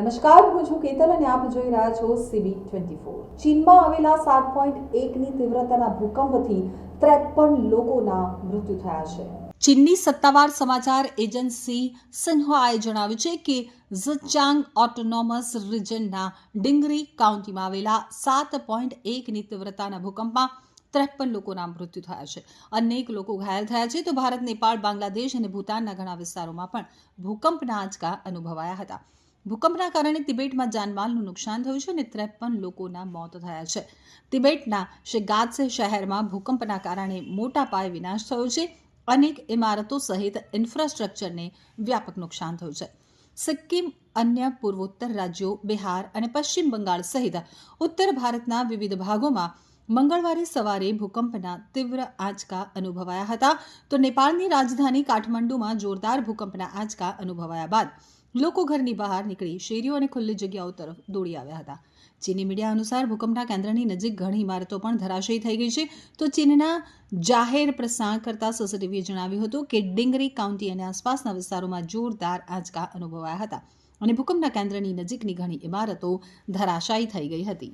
નમસ્કાર, હું છું કેતલ અને આપ જોઈ રહ્યા છો CB24। ચીનમાં આવેલા 7.1ની તીવ્રતાના ભૂકંપથી 53 લોકોના મૃત્યુ થયા છે। ચીનની સત્તાવાર સમાચાર એજન્સી સિન્હુઆએ જણાવ્યું છે કે ઝિચાંગ ઓટોનોમસ રિજનના ડિંગરી કાઉન્ટીમાં આવેલા 7.1ની તીવ્રતાના ભૂકંપમાં 53 લોકોના મૃત્યુ થયા છે। અનેક લોકો ઘાયલ થયા છે। તો ભારત, નેપાળ, બાંગ્લાદેશ અને ભૂતાનના ઘણા વિસ્તારોમાં પણ ભૂકંપના આંચકા અનુભવાયા હતા। ભૂકંપના કારણે તિબેટમાં જાનમાલનું નુકસાન થયું છે અને 53 લોકોના મોત થયા છે। તિબેટના શિગાત્સે શહેરમાં ભૂકંપના કારણે મોટા પાયે વિનાશ થયો છે। અનેક ઇમારતો સહિત ઇન્ફ્રાસ્ટ્રક્ચરને વ્યાપક નુકસાન થયું છે। સિક્કિમ, અન્ય પૂર્વોત્તર રાજ્યો, બિહાર અને પશ્ચિમ બંગાળ સહિત ઉત્તર ભારતના વિવિધ ભાગોમાં મંગળવારે સવારે ભૂકંપના તીવ્ર આંચકા અનુભવાયા હતા। તો નેપાળની રાજધાની કાઠમંડુમાં જોરદાર ભૂકંપના આંચકા અનુભવાયા બાદ લોકો ઘરની બહાર નીકળી શેરીઓ અને ખુલ્લી જગ્યાઓ તરફ દોડી આવ્યા હતા। ચીની મીડિયા અનુસાર ભૂકંપના કેન્દ્રની નજીક ઘણી ઇમારતો પણ ધરાશયી થઈ ગઈ છે। તો ચીનના જાહેર પ્રસારણ કરતા સીસીટીવીએ જણાવ્યું હતું કે ડિંગરી કાઉન્ટી અને આસપાસના વિસ્તારોમાં જોરદાર આંચકા અનુભવાયા હતા અને ભૂકંપના કેન્દ્રની નજીકની ઘણી ઇમારતો ધરાશાયી થઈ ગઈ હતી।